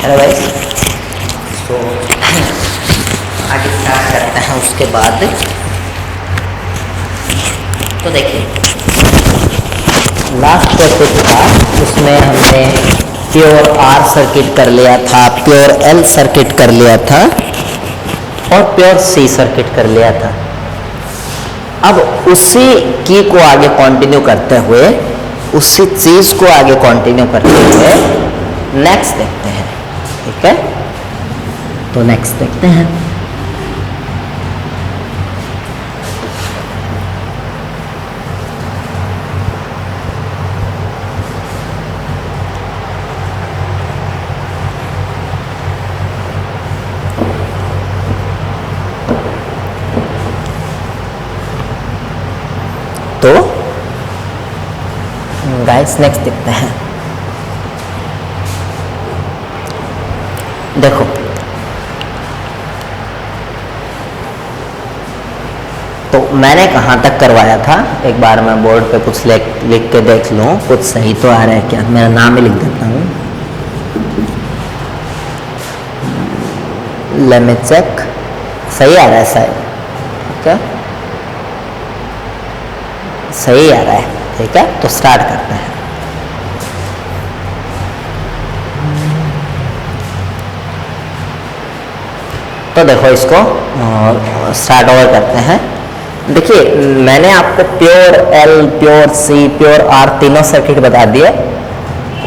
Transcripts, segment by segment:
Hello guys, तो आगे start करते हैं। उसके बाद तो देखिए, लास्ट टॉपिक था उसमें हमने प्योर आर सर्किट कर लिया था, प्योर एल सर्किट कर लिया था और प्योर सी सर्किट कर लिया था। अब उसी की को आगे कंटिन्यू करते हुए, उसी चीज को आगे कंटिन्यू करते हुए नेक्स्ट देखते हैं। ठीक है, तो नेक्स्ट देखते हैं। तो गाइस नेक्स्ट देखते हैं। देखो, तो मैंने कहाँ तक करवाया था, एक बार मैं बोर्ड पे कुछ लिख के देख लूँ, कुछ सही तो आ रहा है क्या। मेरा नाम ही लिख देता हूँ, लेट मी चेक। सही आ रहा है शायद, ठीक है, सही आ रहा है। ठीक है, तो स्टार्ट करते हैं। तो देखो, इसको स्टार्ट ओवर करते हैं। देखिए, मैंने आपको pure L, pure C, pure R तीनों सर्किट बता दिए।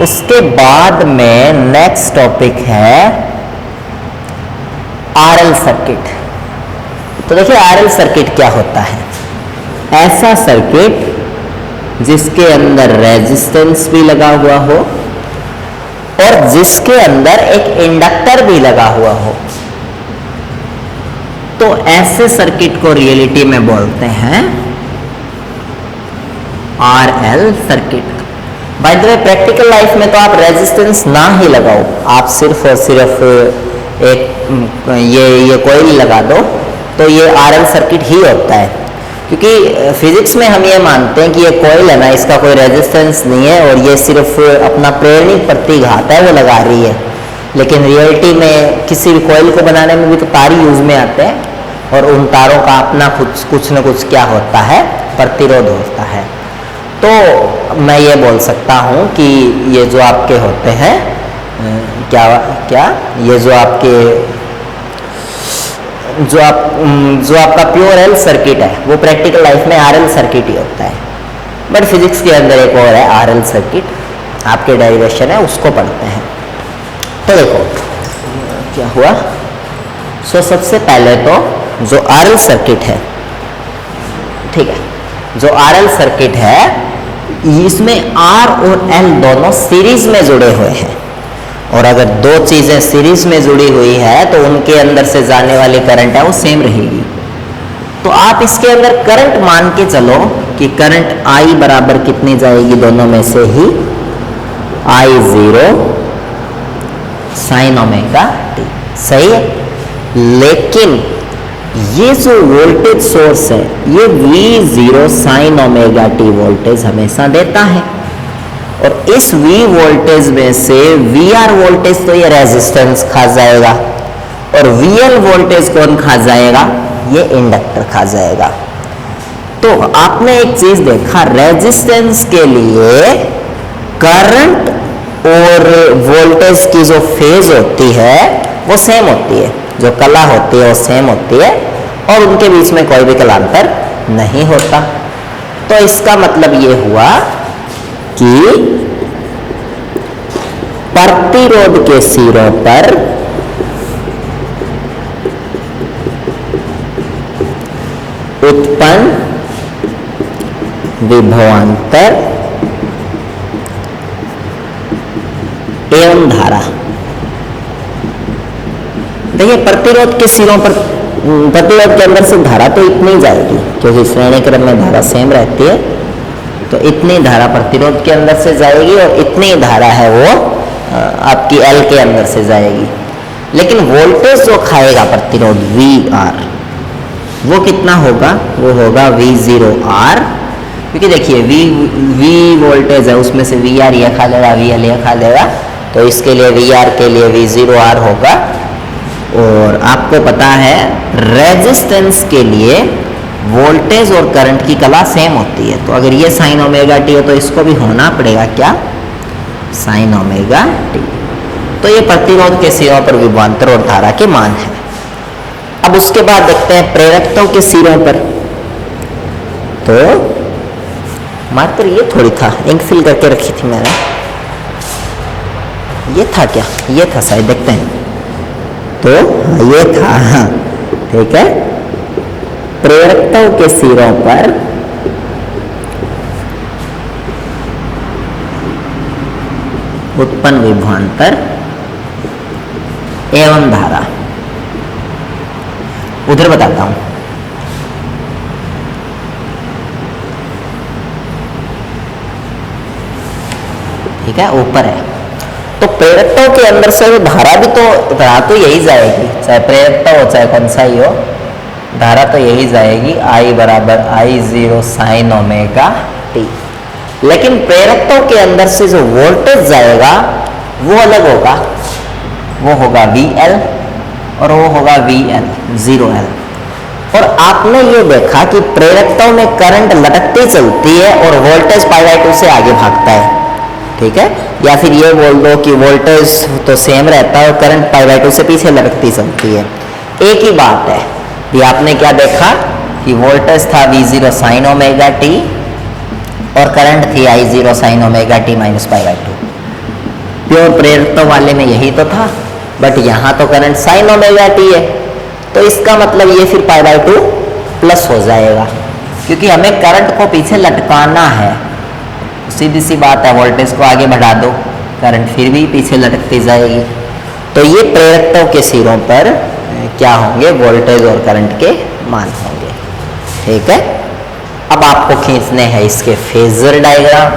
उसके बाद में नेक्स्ट टॉपिक है आरएल सर्किट। तो देखिए, आरएल सर्किट क्या होता है। ऐसा सर्किट जिसके अंदर रेजिस्टेंस भी लगा हुआ हो और जिसके अंदर एक इंडक्टर भी लगा हुआ हो, तो ऐसे सर्किट को रियलिटी में बोलते हैं RL circuit. By the way, practical life में तो आप रेजिस्टेंस ना ही लगाओ, आप सिर्फ और सिर्फ एक ये कॉइल लगा दो, तो ये आरएल सर्किट ही होता है। क्योंकि फिजिक्स में हम ये मानते हैं कि ये कॉइल है ना, इसका कोई रेजिस्टेंस नहीं है और ये सिर्फ अपना प्रेरणिक प्रतिघात है, वो लगा रही है। लेकिन रियलिटी में किसी भी कॉइल को बनाने में भी तो तार यूज में आते हैं और उन तारों का अपना कुछ न कुछ क्या होता है, प्रतिरोध होता है। तो मैं ये बोल सकता हूँ कि ये जो आपके होते हैं ये जो आपका प्योर एल सर्किट है, वो प्रैक्टिकल लाइफ में आरएल सर्किट ही होता है। बट फिजिक्स के अंदर एक और है आरएल सर्किट, आपके डेरिवेशन है, उसको पढ़ते हैं। तो देखो क्या हुआ। सो सबसे पहले तो जो आरएल सर्किट है, ठीक है, जो आरएल सर्किट है, इसमें आर और एल दोनों सीरीज में जुड़े हुए हैं। और अगर दो चीजें सीरीज में जुड़ी हुई है तो उनके अंदर से जाने वाली करंट है वो सेम रहेगी। तो आप इसके अंदर करंट मान के चलो कि करंट आई बराबर कितनी जाएगी, दोनों में से ही I0 sin ओमेगा टी। सही है, लेकिन ये जो वोल्टेज सोर्स है, ये V0 sin omega T voltage हमेशा देता है। और इस V वोल्टेज में से VR वोल्टेज तो ये रेजिस्टेंस खा जाएगा और VL वोल्टेज कौन खा जाएगा, ये इंडक्टर खा जाएगा। तो आपने एक चीज देखा, रेजिस्टेंस के लिए करंट और वोल्टेज की जो फेज होती है वो सेम होती है, जो कला होती है वो सेम होती है और उनके बीच में कोई भी कलांतर नहीं होता। तो इसका मतलब ये हुआ कि प्रतिरोध के सिरों पर उत्पन्न विभवांतर एवं धारा। देखिए, प्रतिरोध के सिरों पर, प्रतिरोध के अंदर से धारा तो इतनी जाएगी, क्योंकि श्रेणी क्रम में धारा सेम रहती है, तो इतनी धारा प्रतिरोध के अंदर से जाएगी और इतनी धारा है वो आपकी एल के अंदर से जाएगी। लेकिन वोल्टेज जो खाएगा प्रतिरोध VR, वो कितना होगा, वो होगा V0R। क्योंकि देखिए V वोल्टेज है, उसमें से VR ये खा लेगा, VL ये खा लेगा, तो इसके लिए वी आर के लिए वी जीरो आर होगा। और आपको पता है रेजिस्टेंस के लिए वोल्टेज और करंट की कला सेम होती है, तो अगर ये साइन ओमेगा टी है तो इसको भी होना पड़ेगा क्या, साइन ओमेगा टी। तो ये प्रतिरोध के सिरों पर विभवांतर और धारा के मान है। अब उसके बाद देखते हैं प्रेरकत्व के सिरों पर। तो मात्र ये थोड़ी था, इंक फिल करके रखी थी मैंने, ये था क्या, ये था शायद, देखते हैं। तो ये था, हाँ ठीक है। प्रेरकत्व के सिरों पर उत्पन्न विभवांतर एवं धारा, उधर बताता हूं। ठीक है, ऊपर है। तो प्रेरकत्व के अंदर से वो धारा भी तो, धारा तो यही जाएगी, चाहे प्रेरकत्व हो चाहे कौन सा ही हो, धारा तो यही जाएगी, I बराबर आई जीरो साइन ओमेगा टी। लेकिन प्रेरकत्व के अंदर से जो वोल्टेज जाएगा वो अलग होगा, वो होगा VL और वो होगा VL 0L। और आपने ये देखा कि प्रेरकत्व में करंट लटकती चलती है और वोल्टेज π/2 से आगे भागता है, ठीक है। या फिर ये बोल दो कि वोल्टेज तो सेम रहता है और करंट π/2 से पीछे लटकती चलती है, एक ही बात है। ये आपने क्या देखा कि वोल्टेज था V0 साइन ओमेगा टी और करंट थी I0 sine omega T minus π/2। Pure प्रेरकत्व वाले में यही तो था, बट यहाँ तो करंट साइन ओमेगा टी है, तो इसका मतलब ये फिर π/2 प्लस हो जाएगा, क्योंकि हमें करंट को पीछे लटकाना है। सीधी सी बात है, वोल्टेज को आगे बढ़ा दो, करंट फिर भी पीछे लटकती जाएगी। तो ये प्रेरकत्व के सिरों पर क्या होंगे, वोल्टेज और करंट के मान होंगे, ठीक है। अब आपको खींचने हैं इसके फेजर डायग्राम,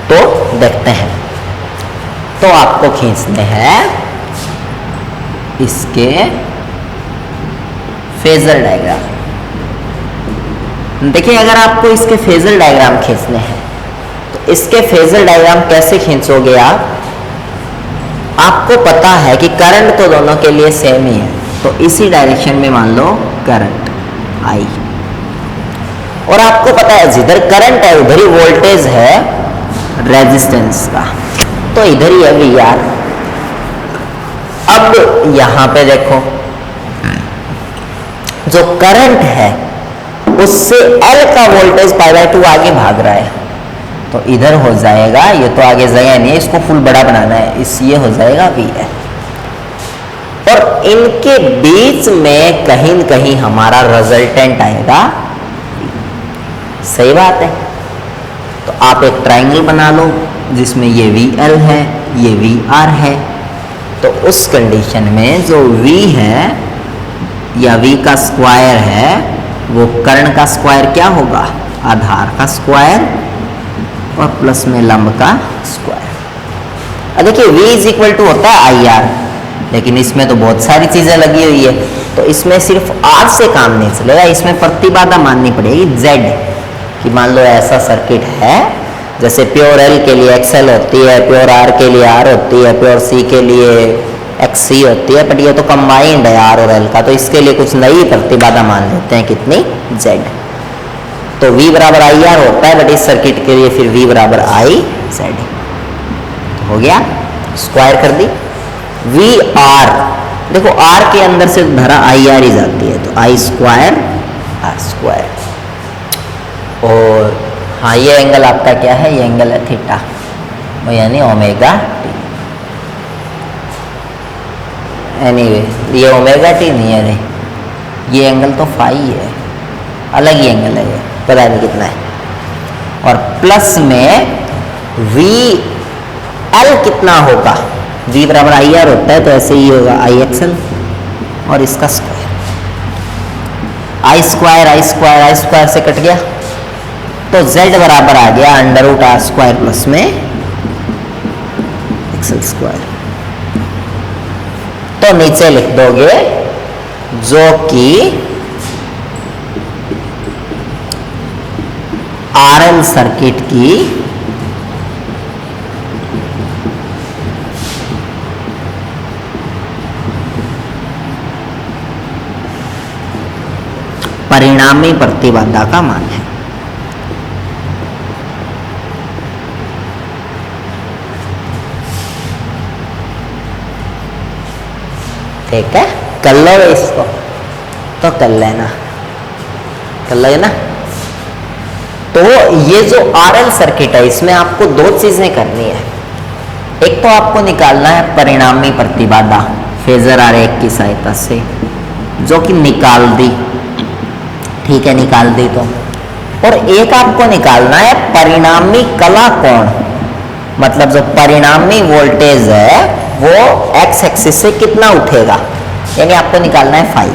तो देखते हैं। तो आपको खींचने हैं इसके फेजर डायग्राम। देखिए, अगर आपको इसके फेजर डायग्राम खींचने हैं तो इसके फेजर डायग्राम कैसे खींचोगे आप, आपको पता है कि करंट तो दोनों के लिए सेम ही है, तो इसी डायरेक्शन में मान लो करंट I, और आपको पता है जिधर करंट है उधर ही वोल्टेज है रेजिस्टेंस का, तो इधर ही है VR। अब यहां पे देखो, जो करंट है उससे L का वोल्टेज π/2 आगे भाग रहा है, तो इधर हो जाएगा, ये तो आगे जगह नहीं है, इसको फुल बड़ा बनाना है, इस ये हो जाएगा VL। और इनके बीच में कहीं न कहीं हमारा रिजल्टेंट आएगा, सही बात है। तो आप एक ट्रायंगल बना लो जिसमें ये VL है, ये VR है, तो उस कंडीशन में जो V है या V का स्क्वायर है वो कर्ण का स्क्वायर क्या होगा, आधार का स्क्वायर और प्लस में लंब का स्क्वायर। अब देखिए V इज इक्वल टू होता है IR, लेकिन इसमें तो बहुत सारी चीजें लगी हुई है, तो इसमें सिर्फ R से काम नहीं चलेगा, इसमें प्रतिबाधा माननी पड़ेगी Z कि मान लो ऐसा सर्किट है, जैसे प्योर L के लिए XL होती है, प्योर R के लिए R होती है, प्योर C के लिए XC होती है, बट ये तो कंबाइंड है R और L का, तो इसके लिए कुछ नई प्रतिबाधा मान लेते हैं, कितनी, Z। तो V बराबर IR होता है, बट इस सर्किट के लिए फिर V बराबर IZ हो गया, स्क्वायर कर दी। VR देखो, R के अंदर से धारा IR ही जाती है, तो I स्क्वायर R स्क्वायर। और हाँ, ये एंगल आपका क्या है, ये एंगल है थीटा, वो यानी ओमेगा टी। एनीवे, ये ओमेगा टी नहीं है रे, ये एंगल तो फाई है, अलग ही एंगल है, ये पता नहीं कितना है। और प्लस में वी एल कितना होगा, V बराबर IR होता है, तो ऐसे ही होगा IXL और इसका स्क्वायर, I स्क्वायर से कट गया, तो Z बराबर आ गया √R स्क्वायर प्लस में XL स्क्वायर। तो नीचे लिख दोगे जो कि RL सर्किट की परिणामी प्रतिबाधा का मान है। ठीक है, कर लो इसको तो कर लेना, कर लो ना। तो ये जो आरएल सर्किट है इसमें आपको दो चीजें करनी है। एक तो आपको निकालना है परिणामी प्रतिबाधा फेजर आरेख की सहायता से, जो कि निकाल दी, ठीक है, निकाल दी तो। और एक आपको निकालना है परिणामी कला कोण, मतलब जो परिणामी वोल्टेज है वो एक्स एक्सिस से कितना उठेगा, यानी आपको निकालना है फाई।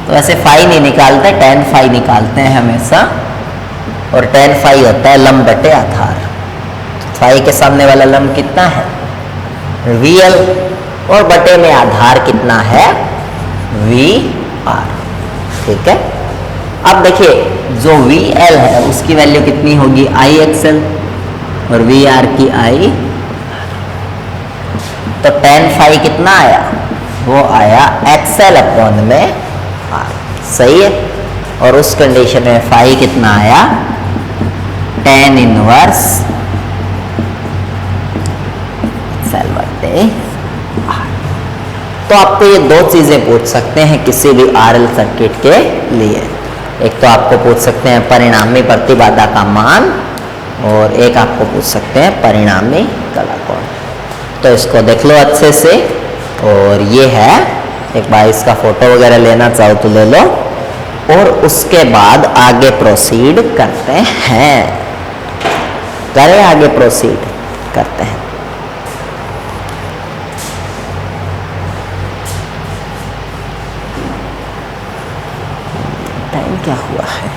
तो ऐसे फाई नहीं निकालते, टेन फाई निकालते हैं हमेशा, और टेन फाई होता है लंब बटे आधार। फाई के सामने वाला लंब कितना है, VL, और बटे में आधार कितना है, VR। ठीक है, अब देखिए जो VL है उसकी वैल्यू कितनी होगी, IXL, और VR की I। तो टेन फाई कितना आया, वो आया XL अपॉन में R, सही है। और उस कंडीशन में फाई कितना आया, टेन इनवर्स XL बटे R। तो आपको ये दो चीजें पूछ सकते हैं किसी भी RL सर्किट के लिए। एक तो आपको पूछ सकते हैं परिणामी प्रतिबाधा का मान, और एक आपको पूछ सकते हैं परिणामी कला कोण। तो इसको देख लो अच्छे से, और ये है, एक बार इसका फोटो वगैरह लेना चाहो तो ले लो, और उसके बाद आगे प्रोसीड करते हैं। करें, आगे प्रोसीड करते हैं। टाइम क्या हुआ है,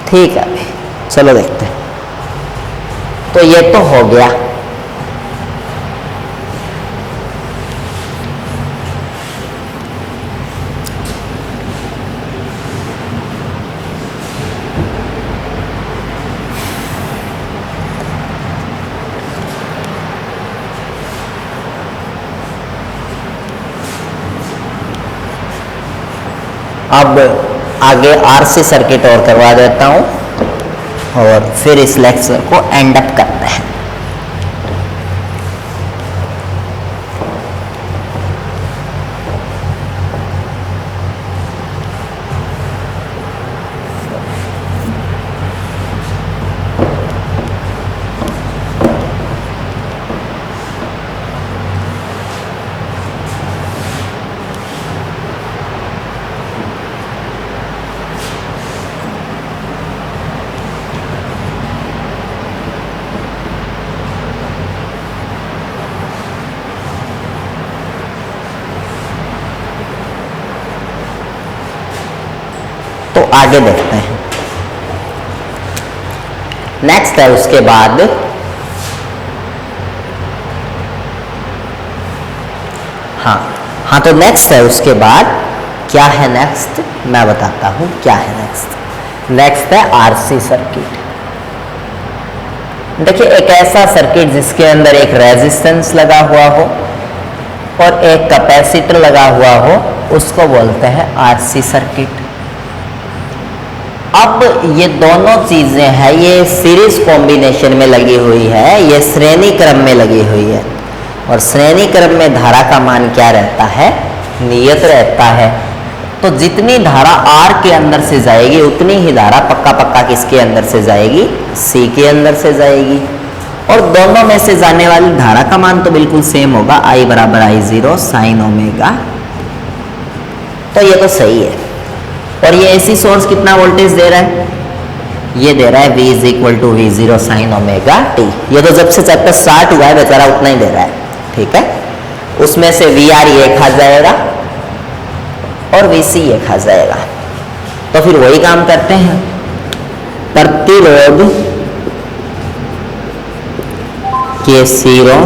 ठीक है, अभी चलो देखते हैं। तो ये तो हो गया। अब आगे RC सर्किट और करवा देता हूं, और फिर इस लेक्चर को एंड अप करते हैं। तो आगे देखते हैं। नेक्स्ट है उसके बाद हाँ तो नेक्स्ट है उसके बाद क्या है, नेक्स्ट मैं बताता हूं क्या है नेक्स्ट है RC सर्किट। देखिए, एक ऐसा सर्किट जिसके अंदर एक रेजिस्टेंस लगा हुआ हो और एक कैपेसिटर लगा हुआ हो, उसको बोलते हैं RC सर्किट। अब ये दोनों चीजें हैं, ये सीरीज कॉम्बिनेशन में लगी हुई है, ये श्रेणी क्रम में लगी हुई है, और श्रेणी क्रम में धारा का मान क्या रहता है, नियत रहता है। तो जितनी धारा R के अंदर से जाएगी उतनी ही धारा पक्का किसके अंदर से जाएगी, C के अंदर से जाएगी। और दोनों में से जाने वाली धारा का मान तो बिल्कुल सेम होगा, I बराबर I0 साइन ओमेगा। तो ये तो सही है। और ये AC सोर्स कितना वोल्टेज दे रहा है, ये दे रहा है V = V0 sine omega t। ये तो जब से चैप्टर स्टार्ट हुआ है बेचारा उतना ही दे रहा है। ठीक है। उसमें से वी आर ये खा जाएगा और वी सी ये खा जाएगा। तो फिर वही काम करते हैं, प्रतिरोध के सिरों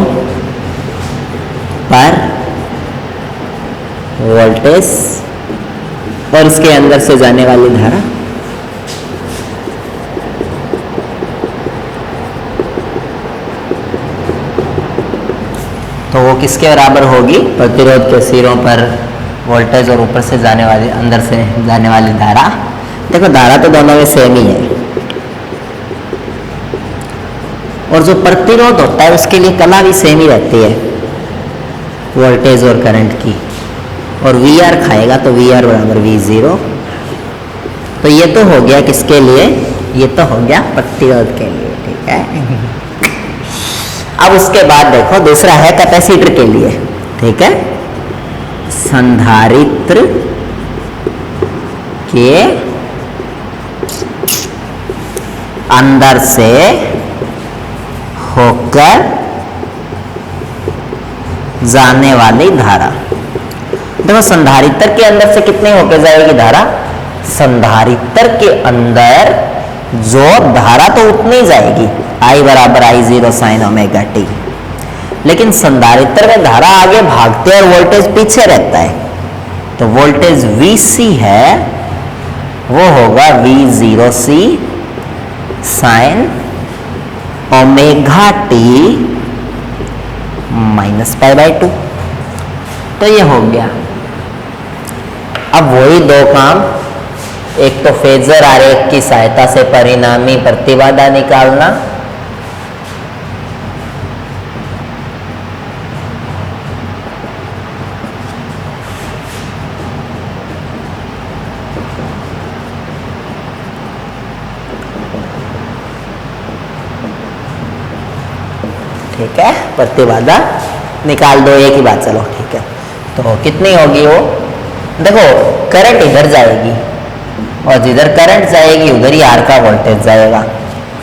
पर वोल्टेज और इसके अंदर से जाने वाली धारा, तो वो किसके बराबर होगी? प्रतिरोध के सिरों पर वोल्टेज और ऊपर से जाने वाली, अंदर से जाने वाली धारा। देखो धारा तो दोनों में सेम ही है, और जो प्रतिरोध होता है उसके लिए कला भी सेम ही रहती है, वोल्टेज और करंट की। और वी आर खाएगा तो वी आर बराबर वी जीरो। तो ये तो हो गया किसके लिए? ये तो हो गया प्रतिरोध के लिए, ठीक है। अब उसके बाद देखो दूसरा है कैपेसिटर के लिए, ठीक है। संधारित्र के अंदर से होकर जाने वाली धारा। देखो संधारित्र के अंदर से कितनी होकर जाएगी धारा? संधारित्र के अंदर जो धारा तो उतनी जाएगी, I बराबर आई जीरो साइन ओमेगा टी। लेकिन संधारित्र में धारा आगे भागते और वोल्टेज पीछे रहता है, तो वोल्टेज VC है वो होगा V जीरो सी sine omega T minus pi by two. तो ये हो गया। अब वही दो काम, एक तो फेजर आरेख की सहायता से परिणामी प्रतिबाधा निकालना, ठीक है, प्रतिबाधा निकाल दो, एक ही बात, चलो ठीक है। तो कितनी होगी वो? देखो करंट इधर जाएगी और जिधर करंट जाएगी उधर ही आर का वोल्टेज जाएगा,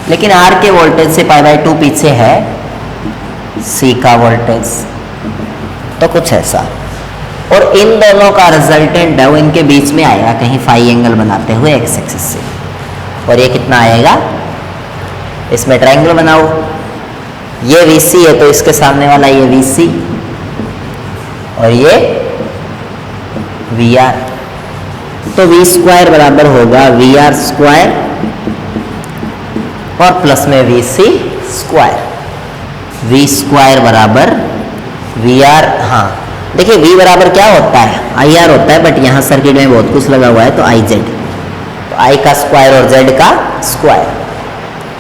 लेकिन आर के वोल्टेज से पाई बाई टू पीछे है सी का वोल्टेज, तो कुछ ऐसा। और इन दोनों का रिजल्टेंट है वो इनके बीच में आएगा कहीं फाई एंगल बनाते हुए एक्स एक्सिस से। और ये कितना आएगा? इसमें ट्रायंगल बनाओ, ये VC है तो इसके सामने वाला ये VC और ये VR। तो V स्क्वायर बराबर होगा VR स्क्वायर और प्लस में VC स्क्वायर। V स्क्वायर बराबर VR, हाँ देखिए V बराबर क्या होता है? IR होता है, बट यहाँ सर्किट में बहुत कुछ लगा हुआ है तो IZ, तो I का स्क्वायर और Z का स्क्वायर।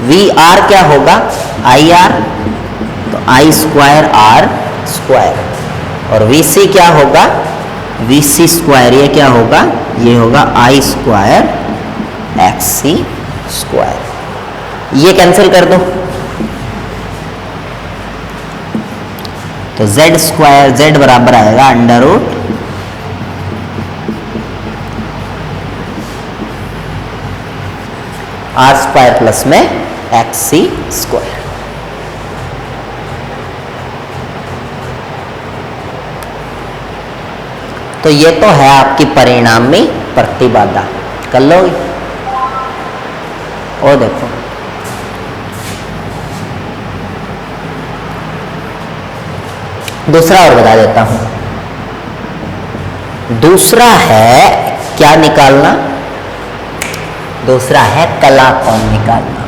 VR क्या होगा? IR, तो I स्क्वायर R स्क्वायर। और VC क्या होगा? VC स्क्वायर, ये क्या होगा? ये होगा I स्क्वायर XC स्क्वायर। ये कैंसिल कर दो, तो Z स्क्वायर, Z बराबर आएगा under root R square plus में XC स्क्वायर। तो ये तो है आपकी परिणामी प्रतिबाधा, कर लोगे? और देखो दूसरा और बता देता हूं। दूसरा है क्या निकालना? दूसरा है कला कोण निकालना।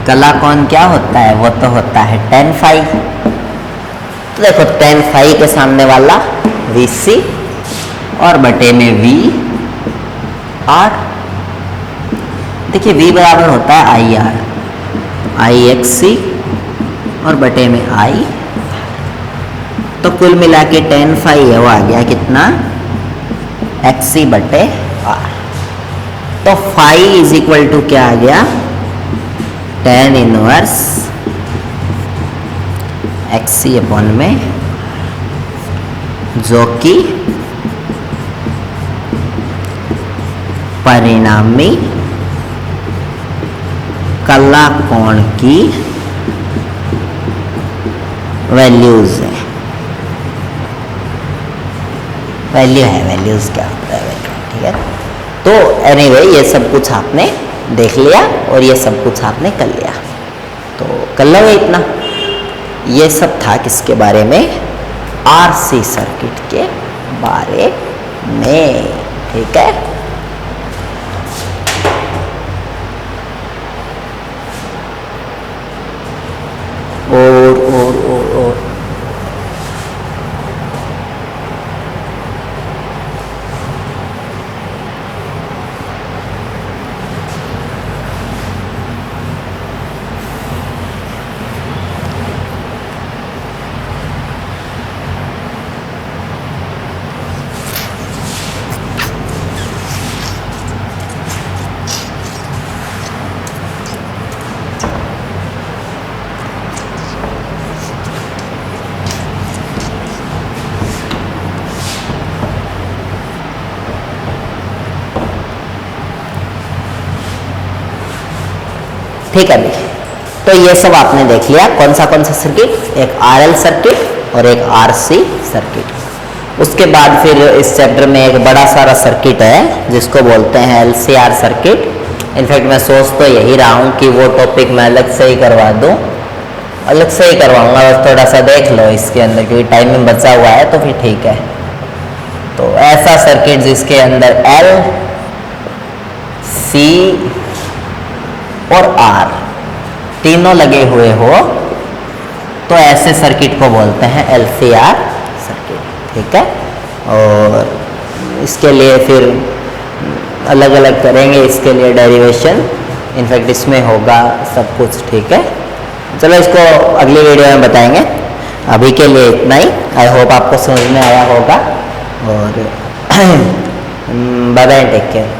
कला कोण क्या होता है? वो तो होता है tan फाई। तो देखो tan फाई के सामने वाला VC और बटे में VR। देखिए V बराबर होता है IR, IXC और बटे में I। तो कुल मिला के tan फाई है वो आ गया कितना? XC बटे R। तो फाई इज इक्वल टू क्या आ गया? tan इनवर्स XC अपॉन में, जो कि परिणामी कला कोण की वैल्यूज है, वैल्यू है, वैल्यूज क्या होता है वैल्यू, ठीक है। तो एनीवे ये सब कुछ आपने देख लिया और ये सब कुछ आपने कर लिया, तो कर लोगे इतना। ये सब था किसके बारे में, आरसी सर्किट के बारे में, ठीक है। और ठीक है भाई, तो ये सब आपने देख लिया कौन सा सर्किट, एक आरएल सर्किट और एक आरसी सर्किट। उसके बाद फिर इस चैप्टर में एक बड़ा सारा सर्किट है जिसको बोलते हैं एलसीआर सर्किट। इनफैक्ट मैं सोच तो यही रहा हूँ कि वो टॉपिक मैं अलग से ही करवा दूँ, अलग से ही करवाऊँगा, बस थोड़ा सा देख लो इसके अंदर क्योंकि टाइम में बचा हुआ है, तो फिर ठीक है। तो ऐसा सर्किट जिसके अंदर एल सी और आर तीनों लगे हुए हो तो ऐसे सर्किट को बोलते हैं एलसीआर सर्किट, ठीक है। और इसके लिए फिर अलग अलग करेंगे, इसके लिए डेरिवेशन इनफैक्ट इसमें होगा सब कुछ, ठीक है। चलो इसको अगली वीडियो में बताएंगे, अभी के लिए इतना ही। आई होप आपको समझ में आया होगा और बाय बाय, टेक केयर।